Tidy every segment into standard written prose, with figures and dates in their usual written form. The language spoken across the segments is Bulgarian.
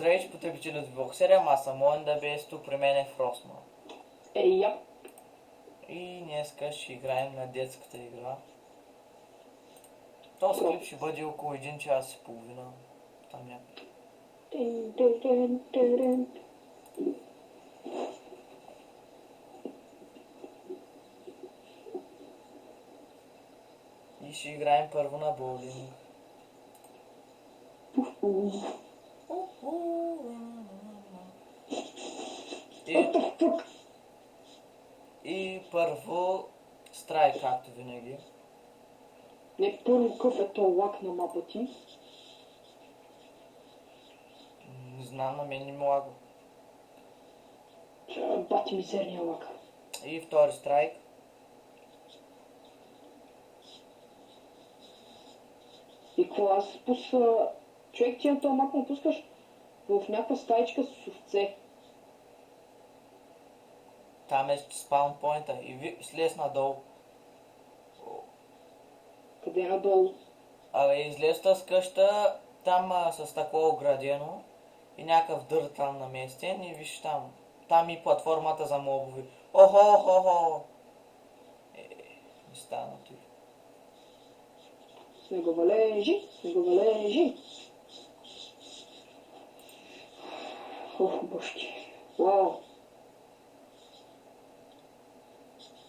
Здравейте, потребители от Vlog 7, аз съм Моен ДБС, тук при мен е Фросма. Я. И днеска ще играем на детската игра. Този клип ще бъде около 1 час и половина. Там някакъв. И ще играем първо на боулинг. И първо страйк, както винаги. Не първо къв е то лак на мапа ти. Не знам, на мен не ми лага. Бати мизерния лак. И втори страйк. И какво аз пуска... Човек, ти на този мап му пускаш в някаква стаичка с овце. Там е спаунпойнта и слез надолу. Къде е надолу? Абе, излезта с къща, там с такова оградено и някакъв дър там наместен и виж там. Там и платформата за мобови. Охо. Не стана ти. Снеговалежи. Ох, божки. Вау.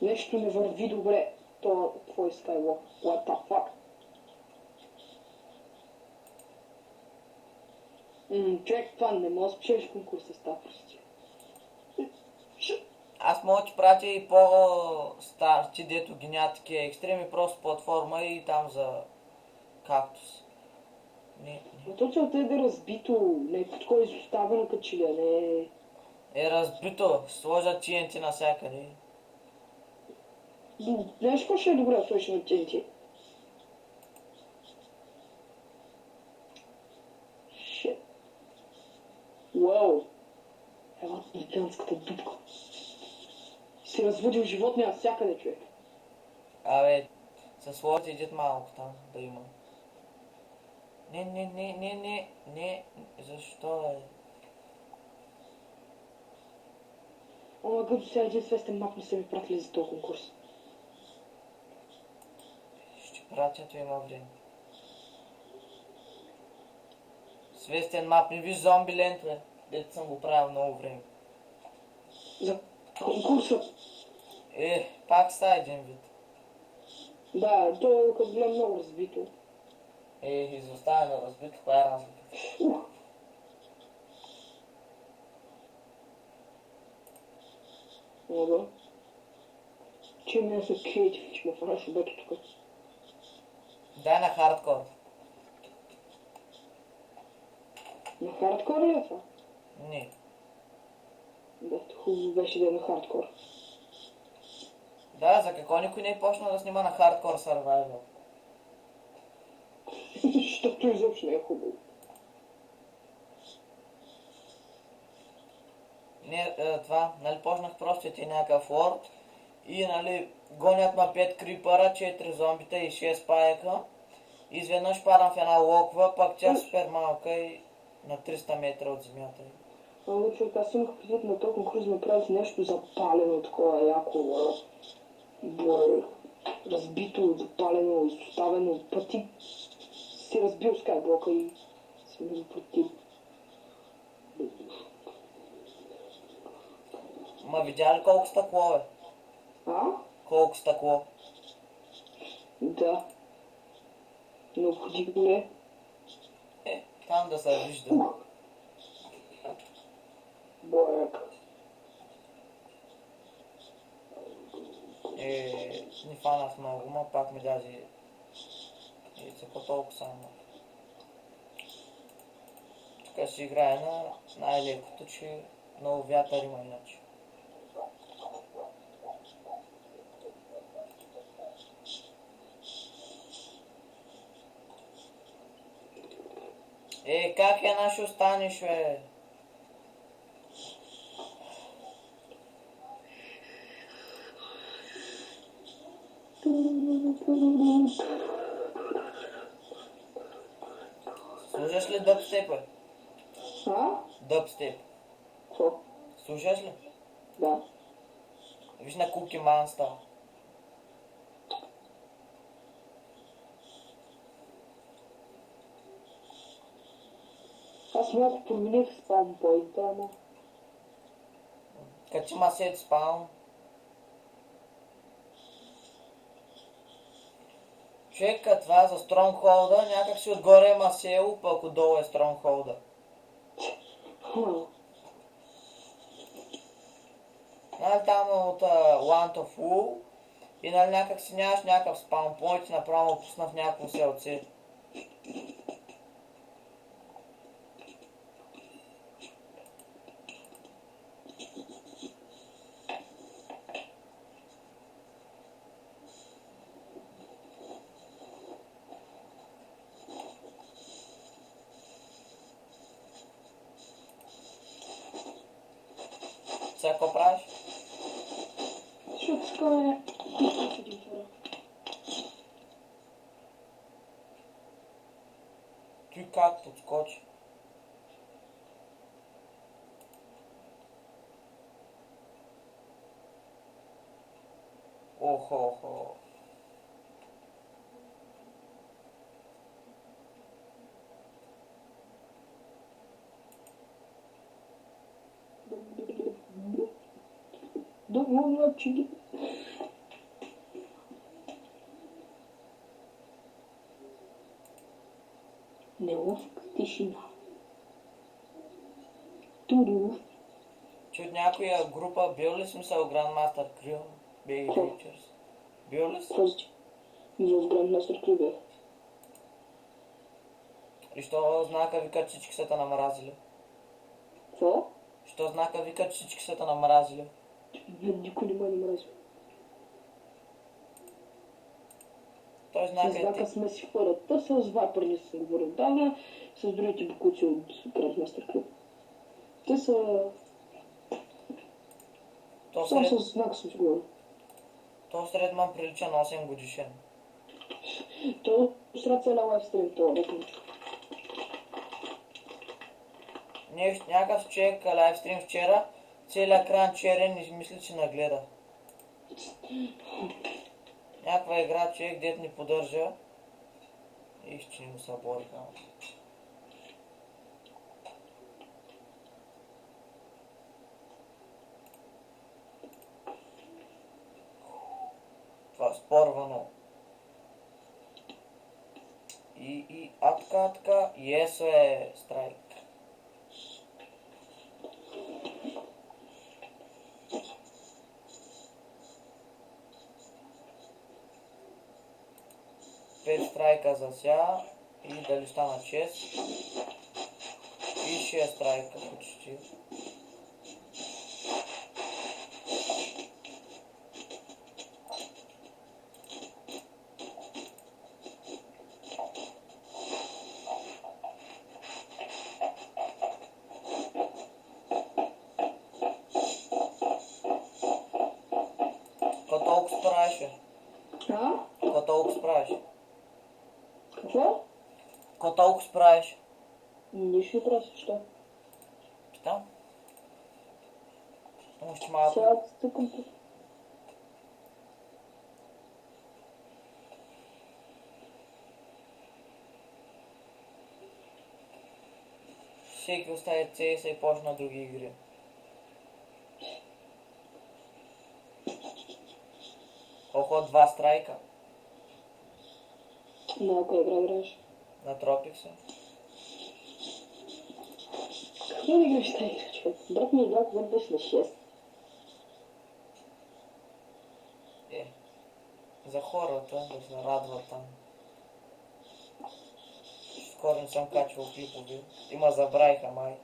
Нещо не върви добре. То твой скайлок. What the fuck? Човек, това не може да спечелиш конкурса с тази прости. Аз мога да ти пратя и по-старти, дето ги няма такива екстреми, просто платформа и там за кактус. Не. Но то целта е да е разбито, не е такова изоставено като че ли, не Е разбито, сложат TNT навсякъде. Знаеш какво ще е добре да сложиш на TNT? Shit. Уау. Ела гигантската дупка. Си разводил животни навсякъде, човек. Абе, със слоите идет малко там да има. Не. Защо е? Ама гъдо сега един свестен мап не са ми пратили за този конкурс. Ще пратят, има време. Свестен мап, не виж зомби лентове, дето съм го правил много време. За конкурса? Пак са един вид. Да, то е като гледам много разбито. Изоставено разбито, каква е разлика? Ага. Че ми са креатив, че ме фанаш обето тук. Дай на хардкор. На хардкор ли е това? Не. Да, хубаво беше да е на хардкор. Да, за какво никой не е почнал да снима на хардкор survival? Защото изобщо не е хубаво. Не, това, нали почнах просто ти някакъв лорд и нали гонят ма 5 крипъра, 4 зомбита и 6 паяка. Изведнъж падам в една локва, пак тя супер малка и на 300 метра от земята. Ама човек, аз имах предвид на този конкурс да правят нещо запалено, такова яко, разбито, запалено, изоставено пъти. Си разбил скайблока и си ми против. Ма видя ли колко стъкло е? А? Колко стъкло? Да. Необходимо ли е? Там да се вижда. Бояк. Не фанах много, ма пак ми даже се по-толкова само. Тук ще играе на най-лекото, че много вятър има иначе. Как една ще останеш, бе? Слушаш ли дъбстеп, бе? А? Дъбстеп. Какво? Слушаш ли? Да. Виж на Cookie Monster. Аз малко промених спам поинта, ама... Качи ма сет спаун. Човек, това за Стронгхолда, някак си отгоре има село, пък отдолу е Стронгхолда. Нали там е от Land of Wool и нали някак си нямаш някакъв спаун пойнт и направо пусна в някакво селце. Сега какво правиш? Ще отскаме... един хора. Той как подскочи? Охо. Думам, че ги... Неловка тишина. Туру. Че от някоя група бил ли смисъл Grandmaster Crew? Baby Какво? Creatures? Бил ли си? Този. В Grandmaster Crew бях. И що знака викат всички са те намразили? Какво? Що знака викат всички са те намразили? Никой не ме мрази. Той знака е Знака ти. сме си хората, с Viper не съм говорил отдавна, с другите букуци от Grandmaster Club. Те са... То Само сред, с знак съм си говорил. то сред ма прилича на 8 годишен. То сред целия лайфстрим, това е. Някакъв човек лайвстрим вчера, целият кран черен и мисля, че нагледа. Някаква игра човек, дет ни поддържа. И че не му се бориха. Това спорвано. И атка. Есо е страйк. Пет страйка за сега и дали стана 6 и 6 страйка почти. Какво толкова справиш, бе? А? Какво толкова справиш? Какво? Какво толкова справиш? Нищо не прави, що? Питам. Още малко. Сега стъкам тук. Всеки остави CS и почна други игри. Колко 2 страйка На коя игра играеш? на Тропикса. Какво да играеш тази игра, човек? Брат ми игра, когато беше на 6. За хората да се радват там. Скоро не съм качвал клипове. Има забравиха май.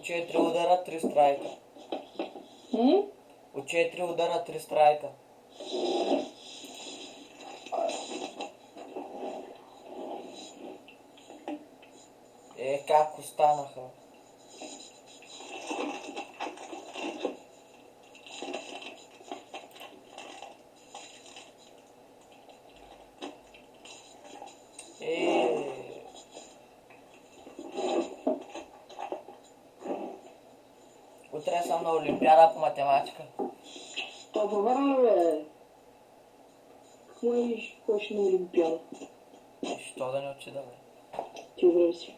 От 4 удара 3 страйка. От 4 удара 3 страйка. Как останаха? Утре съм на Олимпиада по математика. Това вярно бе. Какво ходиш на Олимпиада? Що да не отида, бе? Ти уверен си.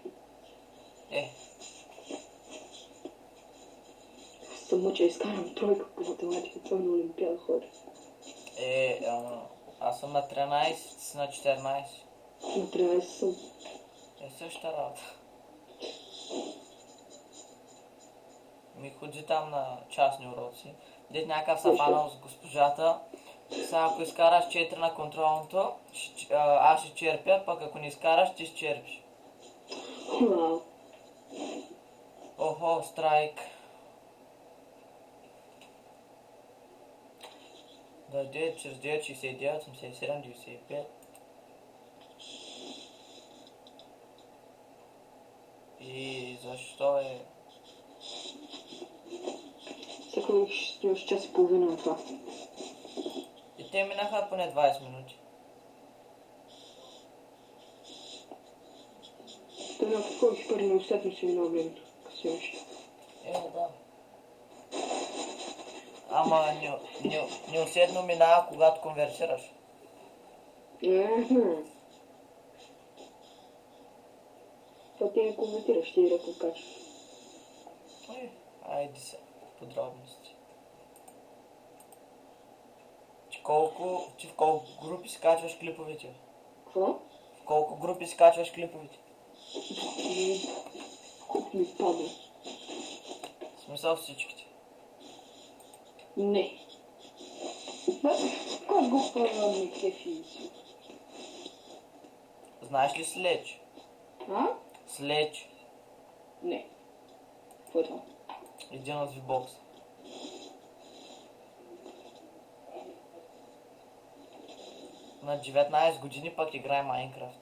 Съм мъча, изкарам тройка по математика, това на Олимпиада ходи. Аз съм на 13, си на 14. На 13 съм. Същата работа. Ми ходи там на частни уроци. Дед някакъв са фанал с госпожата. Сега ако изкараш 4 на контролното, аз ще черпя, пък ако не изкараш, ти ще черпиш. Вау. Охо, страйк. Да, 9 чрез 9, 69, 87, 95. И защо е? Сега ще стоиш час и половина на това. И те минаха поне 20 минути. Той някакво ходих пари на усетно си минало времето. Късяваш. Да. Ама неусетно минава, когато конвертираш. Това ти не коментираш, ти ръко качваш. Айде се, подробности. Ти в колко групи скачваш клиповете? Какво? В колко групи скачваш клиповете? Колко ми падна. В смисъл всичките. Не. Кой го правя ми кефи? Знаеш ли Следж? А? Следж. Не. Какво е това? Един от V-Box. На 19 години пък играе Майнкрафт.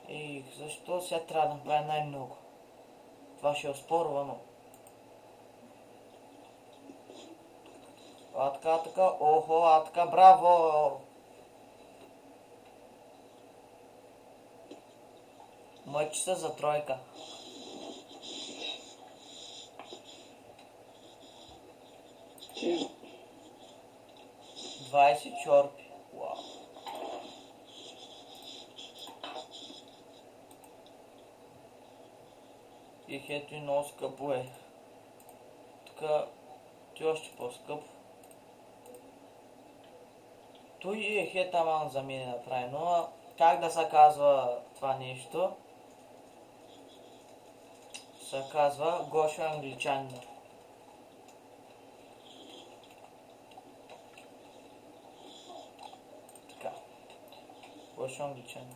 И защо сега трябва да направя най-много? Това ще е оспорвано. Така, охо, така, браво! Мъчи се за тройка. 20 чорпи. Вау. И хето и много скъпо е. Така, ти още по-скъпо. Той е хет аман за мен направи, но как да се казва това нещо? Се казва Гошо англичанина. Така. Гошо англичанина.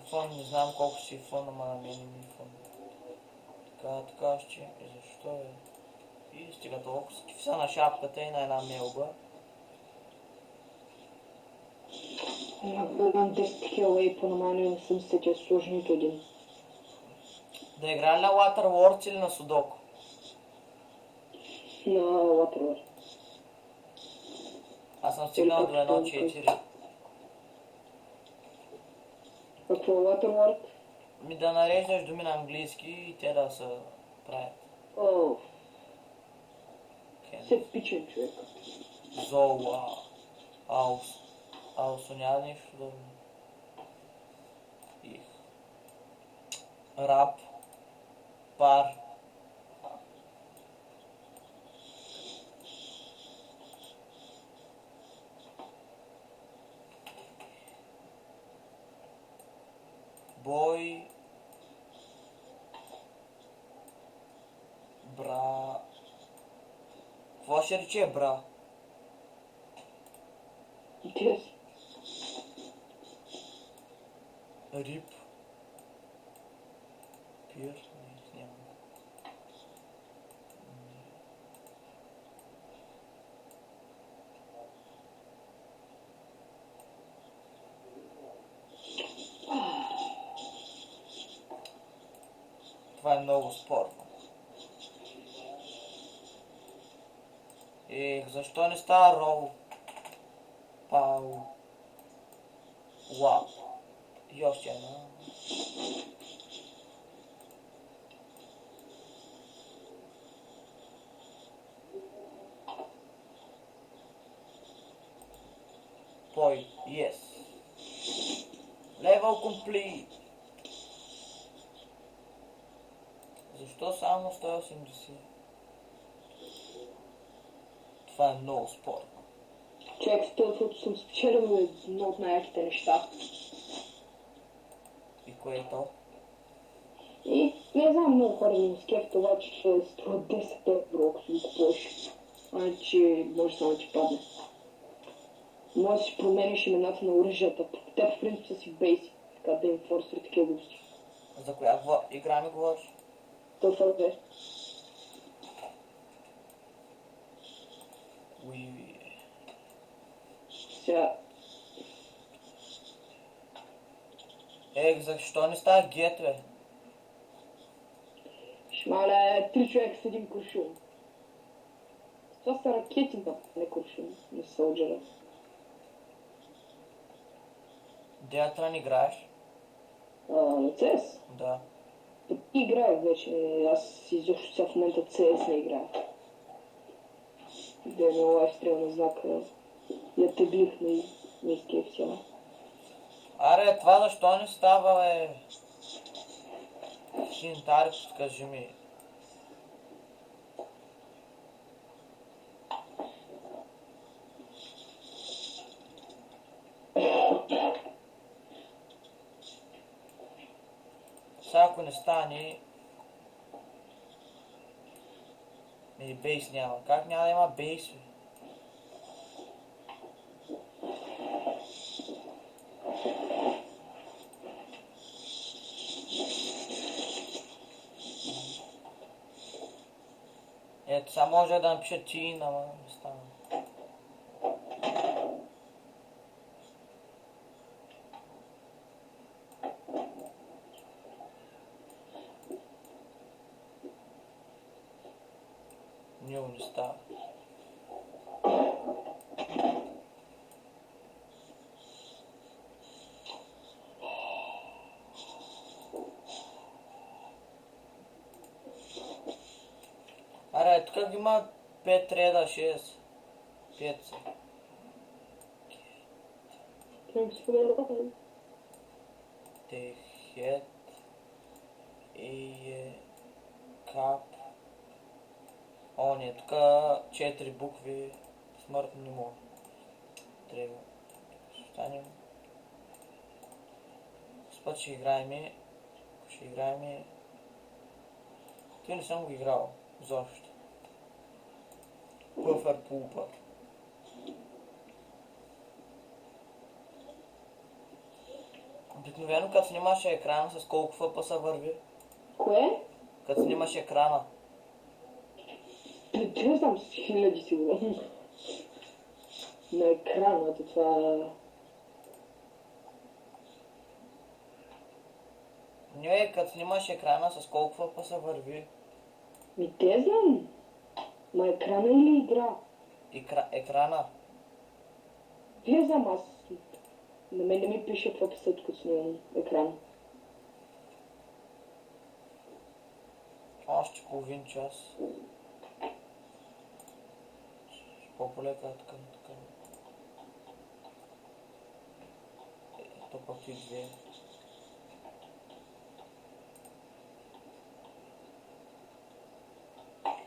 Фон, не знам колко си фон, ама на мен ми е фон. Така ще. И защо е? И стига толкова. Са на шапката и на една мелба. Имам 10 хила и по-намалено не съм сетил сложи нито един. Да играе на Waterworld или на Судоко? На Waterworld. Аз съм стигнал до 1.4. Какво е Waterworld? Ми да нареждаш думи на английски и те да се правят. О, се пичен човек. Зола. Аусо няма нещо подобно. Рап. Пар. Бой. Бра. Какво ще рече бра? Yes. Рип. Пир. снимам. Това е много спорно. Защо не става рол? Пау. Вау. И още една. Пой. Yes. Level complete. Защо само 180? Това е много спорно. Човек, с този фото съм спечелил едно от най-яките неща. И кое е то? И не знам, много хора ми скефт това, че ще струва 10 евро, ако си го купуваш. Значи може само ти падне. Може да си промениш имената на оръжията. Те по принцип са си бейси, така да им форсват такива глупости. За коя игра ми говориш? Това е. Уи. Сега, Защо не става гет, бе? шмаля, 3 човека с един куршум. Това са ракети, не куршум, не солджера. Деятран играеш? CS? Да. Ти играех вече, аз изобщо сега в момента CS не играя. Да е на лайвстрим на знака, я теглих на изкейф сега. Аре, това защо не става, бе? Хинтари, скажи ми. Сега ако не стане... бейс няма. Как няма да има бейс, бе? Ето, сега може да напиша чин, ама не стана. Ню не става. Аре, тук има 5 реда, 6. 5 са. Техет. И кап. О, не, тук 4 букви. Смъртно не мога. Трябва. Ще станем. Спът ще играем. Ще играем. Той не съм го играл. Защо? Пъфър пулпър. Обикновено като снимаш екрана, с колко FPS върви? Кое? Като снимаш екрана. Не знам, с хиляди сигурно. На екрана, това... Не, като снимаш екрана, с колко FPS върви? Те знам. Ма екрана или игра? Екрана. Не знам, аз... На мен не ми пише какво писат, като снимам екран. Още половин час. По-полека така. Ето пък и 2.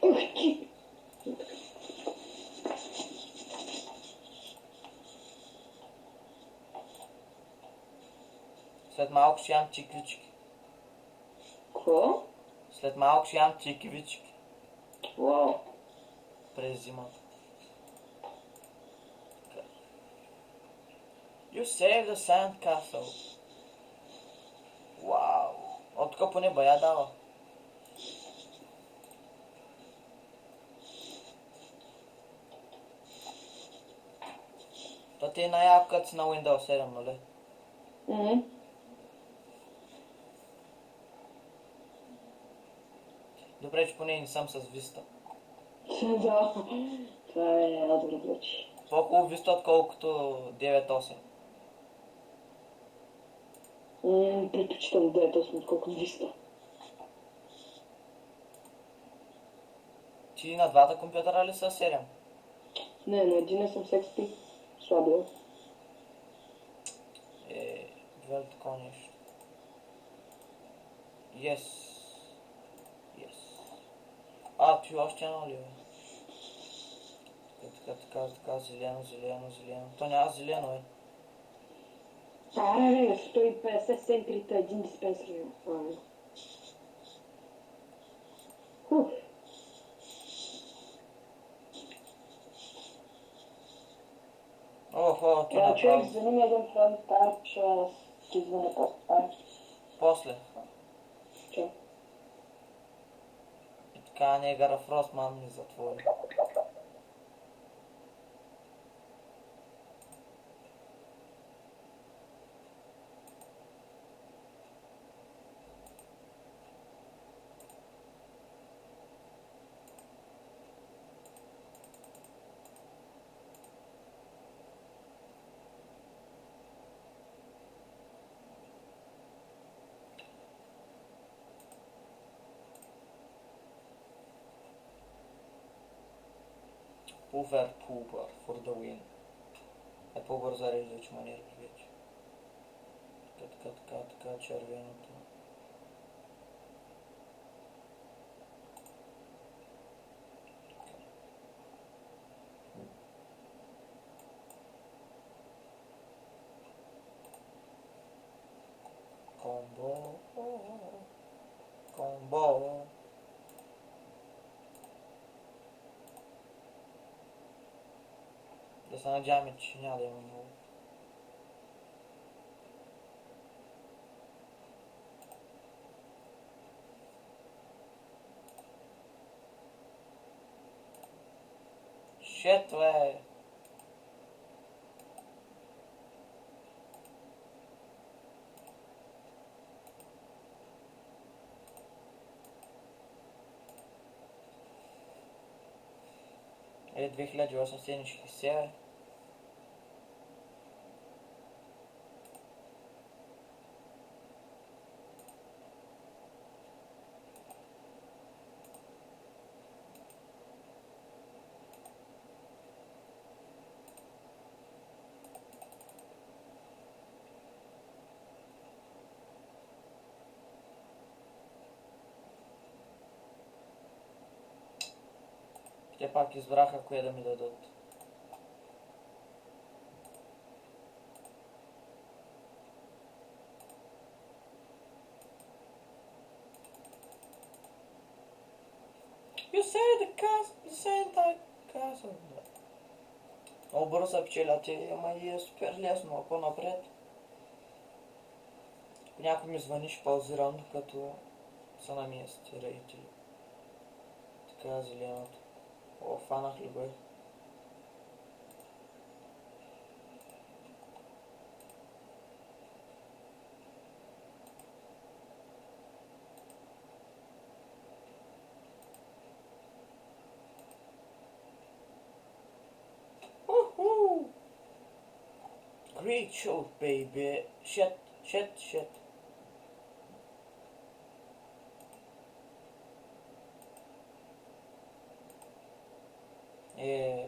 Ух ти! След малко ще ям чиквички. Какво? След малко ще ям чиквички. Вау! През зимата. You saved the sandcastle. Вау! От тук поне бая дава. То ти е най-яко като си на Windows 7, нали? Добре, че поне не съм с Vista. Да, това е адвард вече. По-хубаво Vista, отколкото 9.8. Предпочитам 9.8, отколкото Vista. Ти на двата компютъра ли са 7? Не, на един съм с XP. Слабо. Две такова нещо. Yes. Yes. Ти още едно ли бе? Така, зелено. То няма зелено, бе. Аре, 150 сентрите, един диспенсер. Охо, ти Човек, направо. звъни ми един фрънд, че ти звъня после. После. Че? И така негъра Фростман ми затвори. Пувер for the win. По-бързо режда, че манерки вече. Така, червеното. Комбо. Да се надяваме, че няма да има много. Shit, бе! Е, 2860. Те пак избраха кое да ми дадат. You say the castle. Много бързо са пчелята, ама и е супер лесно, ако напред. Някой ми звъни, ще паузирам, докато са на месте рейтели. Така, зеленото. Фанах ли го е? Great show, baby. Shit.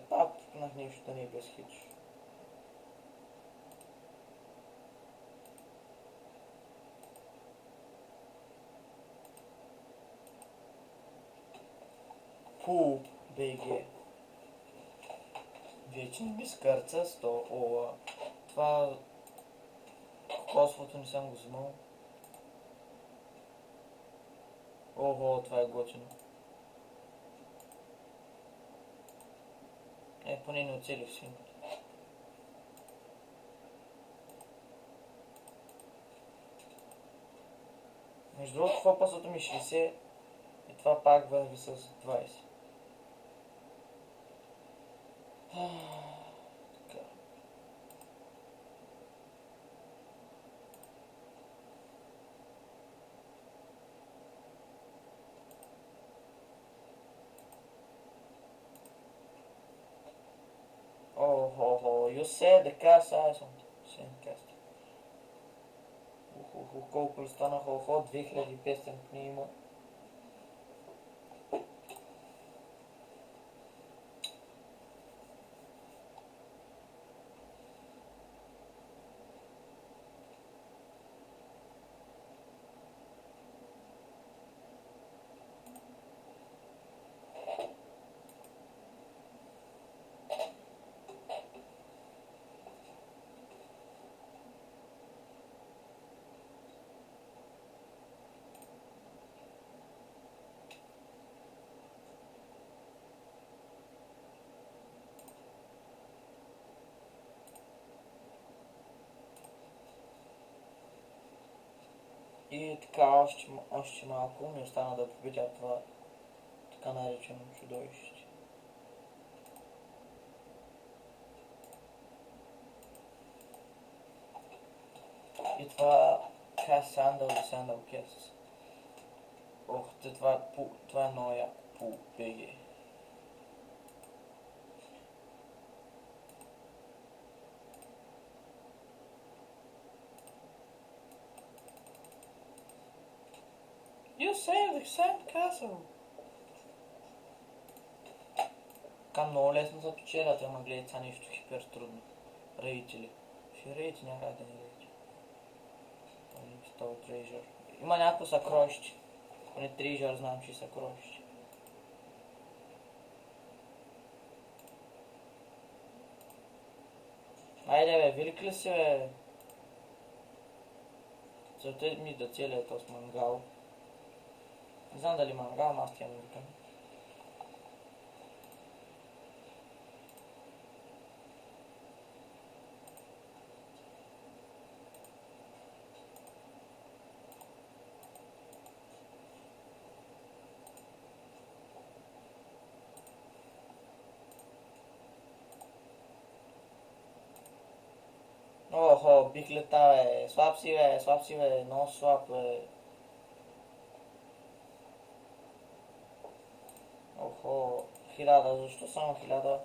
Пак пукнах нещо да не е без хич. Пуп, БГ. Вече не ми скърца 100 ола. Това косвото не съм го взимал. Ого, това е готино. Поне не оцелих си. Между другото, фопасото ми 60 и това пак върви с 20. Така. eu се да каса, аз съм се каса. Колко ли станаха? 2500 книги има. И така, още малко ми остана да победя това така наречено чудовище. И това сандал и сандал кес. Ох, това е много яко по БГ. You saved the sandcastle! Така много лесно за печелят, ама гледай, това нещо хипер трудно. Рейдили. Ще рейди, няма да не рейди. Стол трежър. Има някакво съкровище. Поне трежър знам, че е съкровище. Айде бе, велик ли си бе? Целта ми да целия този мангал. Не знам дали мангал, ама аз тя не викам. Охо, бих лета бе, слаб си бе, много слаб бе. Охо, 1000, защо само 1000?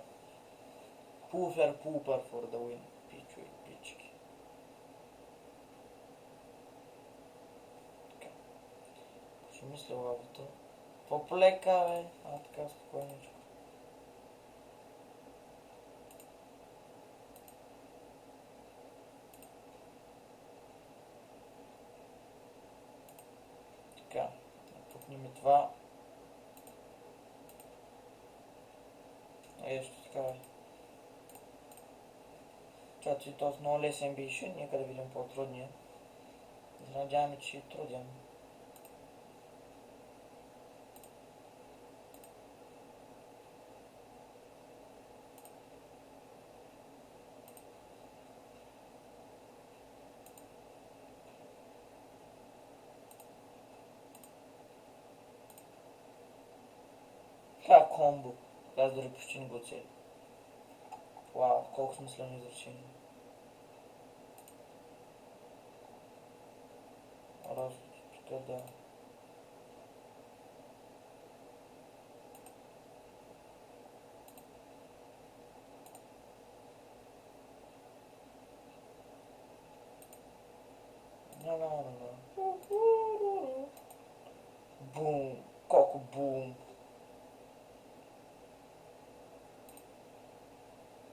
Pooper for the win, пичо и пички. Така, ще мисля лавата. По-полека бе, така спокойничко. Така, пукнем това. Ето така бе. Това че този много лесен беше, нека да видим по-трудния. Надяваме, че е труден. Това комбо. Аз дори почти не го целя. Вау, колко смислено изречение. Тук да. Бум, колко бум.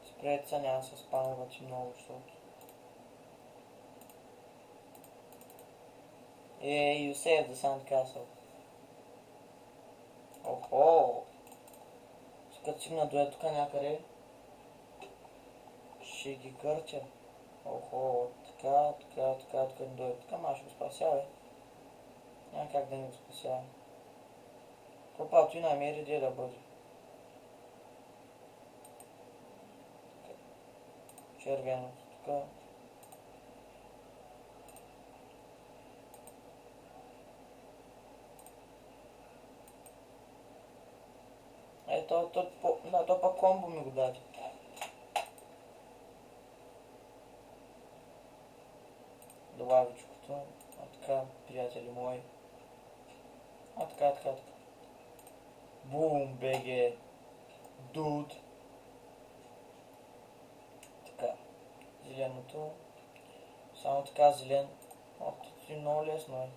Спред са, няма да се спамват и много, защото... You saved the sandcastle. Охо! Като стигна до тук някъде, ще ги къртя. Охо, така, не дойде. Така, ма ще го спася, бе. Няма как да не го спася. Пропато и намери где да бъде. Червеното, така. Ето, то пак комбо ми го даде. Добавичкото. А така, приятели мои. А така. Бум, БГ. Дуд. Така. зеленото. Само така зелен. О, това много лесно е.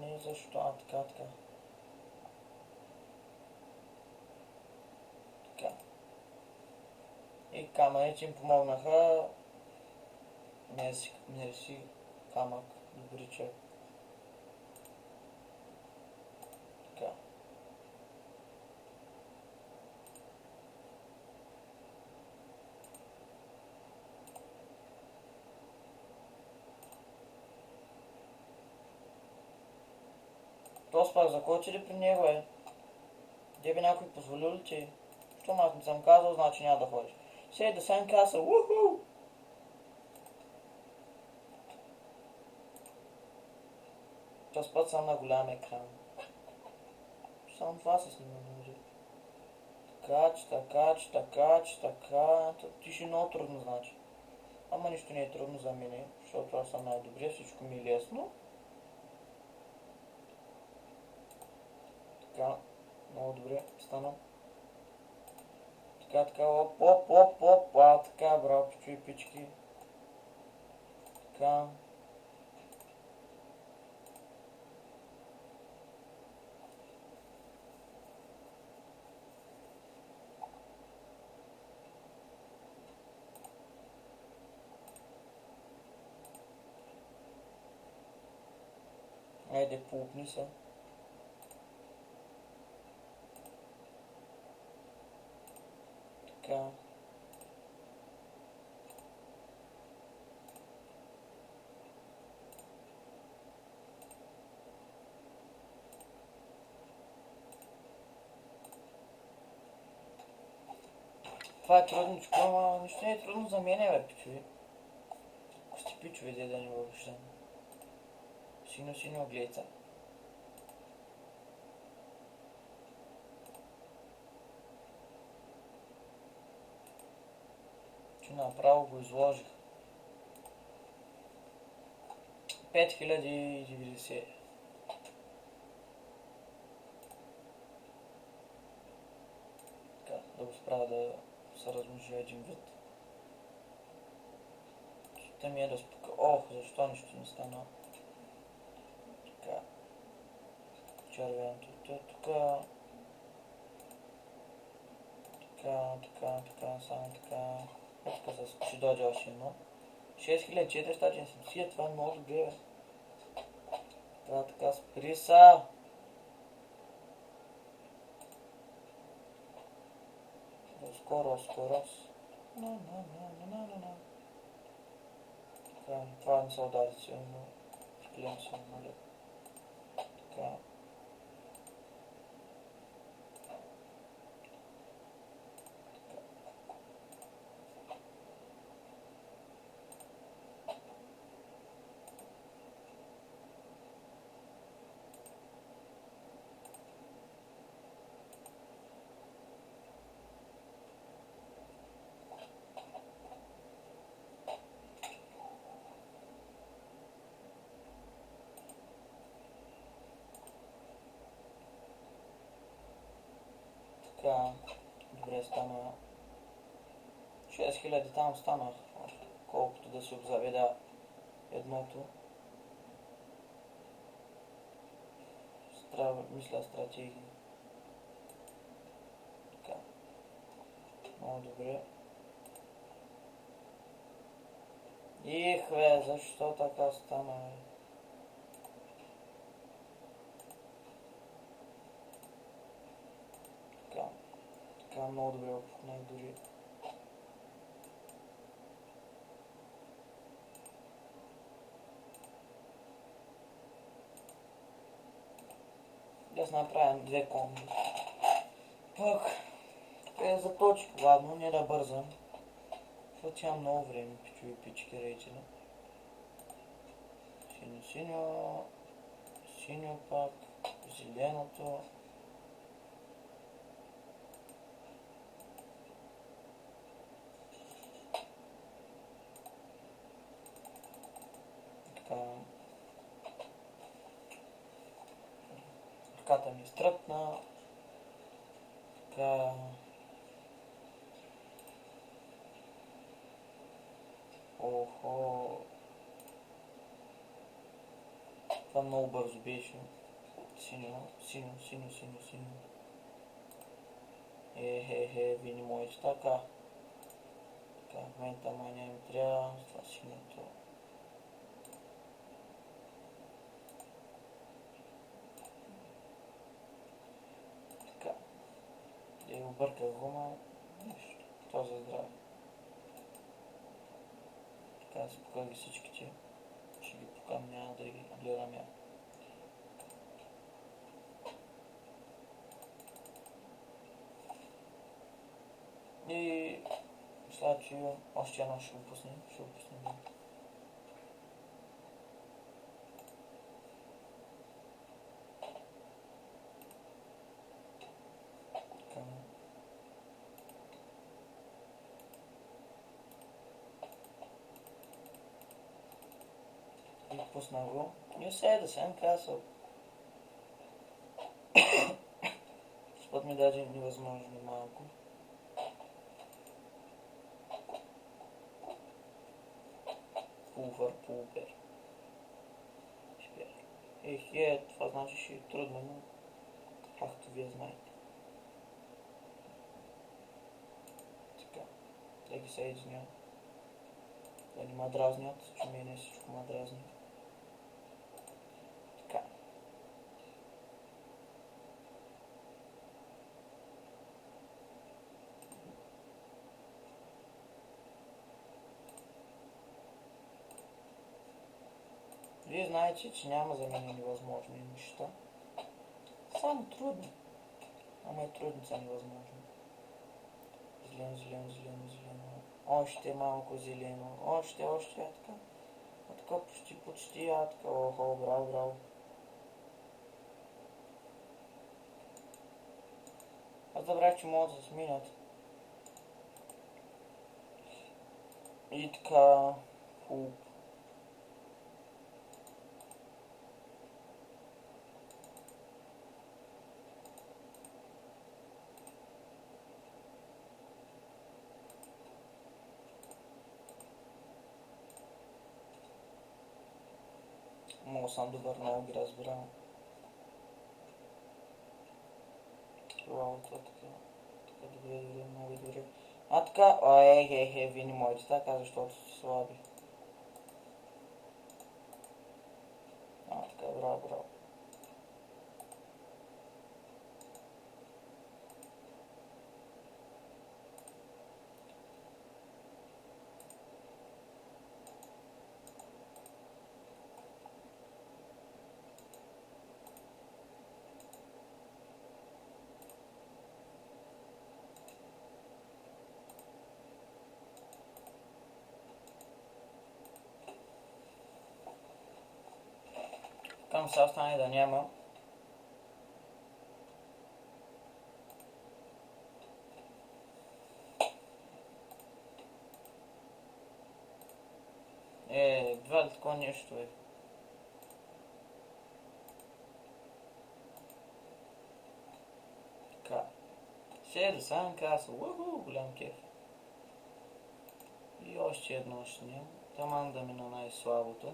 Не, защо? Така. Така. И камъните им помогнаха. Мерси, камък, добричък. Така. То пак за кой ли при него е? Тебе някой позволил ли ти? Щом аз не съм казал, значи няма да ходиш. Say the sandcastle, woohoo! Този път съм на голям екран. Само това се снима може. Така. Ти ще много трудно значи. Ама нищо не е трудно за мене, защото аз съм най-добрия, всичко ми е лесно. Така, много добре стана. Така, оп, така, браво, пичо и пички. Така. Айде, пупни се. Така. Това е трудничко, ама нищо не е трудно за мен, бе, пичови. Ако сте пичови, да не въобщам. Синьо глеца. Че направо го изложих. 5090. Така, да го справя да се размножи един вид. Та ми е да спука. Ох, защо нищо не стана? Така. Червеното е тук. Така, само така. Така ще дойде още едно. 6470, това е много добре, бе. Така, спри са. Скоро. Така, това не се удари силно. Клем се намаля. Така. Така, добре стана. 6000 там станах, колкото да се обзаведа едното. Мисля стратегии. Така, много добре. Бе, защо така стана, бе? Така много добре опухнах дори. Да направя две комби. Пък, заточки, ладно, не да бързам. Защото имам много време, пичови пички рейтина. Синьо пак, зеленото. Така. Ръката ми стръпна. Така. Охо. Това много бързо беше. Синьо, синьо, синьо, синьо, синьо. Вини моите така. Така, в момента май не ми трябва. Това синьото. Така. И обърках го, ма нищо. Това за здраве. Така, спуках ги всичките. Ще ги пукам, няма да ги гледам я. И мисля, че още едно ще го пуснем. Така. И пусна го. You say the sandcastle. Спът ми даже невъзможно малко. Пулпер. Шпер. Това значи ще е трудно, но както вие знаете. Така. Да ги съединя. Да не ма дразнят, че мене всичко ма дразни. Така. Вие знаете, че няма за мен невъзможни неща. Само трудно. Ама и трудно са невъзможни. Зелено. Още малко зелено. Още, така. Така почти, така. Охо, браво. Аз забрах, че могат да се сменят. И така. Хуп. Много съм добър, много ги разбирам. Това така. Добре, много добре. А така, вини моите така, защото са слаби. Така, браво. Към сега остане да няма. Това ли такова нещо е? Така. Ще да сам каза, голям кеф. И още едно ще нямам. Таман да ми на най-слабото.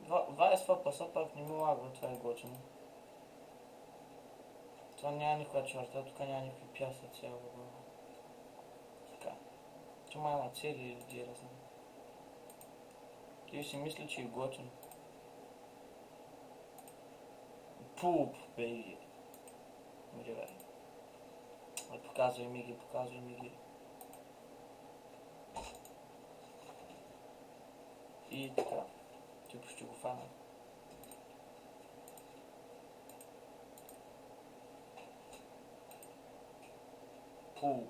20 фпс пак не ми лагва, това е готино. Това няма никаква черта, тук няма никакви пясъци. Така. Това има цели или дира, знам. Ти си мисли, че е готино. Пуп, бейби. Добре. Показвай ми ги. И така. Типо ще го фана. Пуп.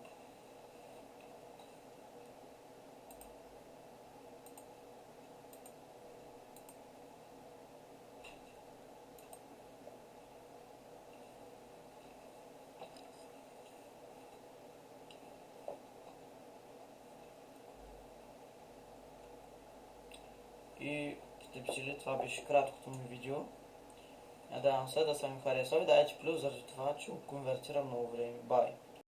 И скъпи, това беше краткото ми видео. Надявам се да съм ви харесал и дайте плюс заради това, че го конвертирам много време. Бай!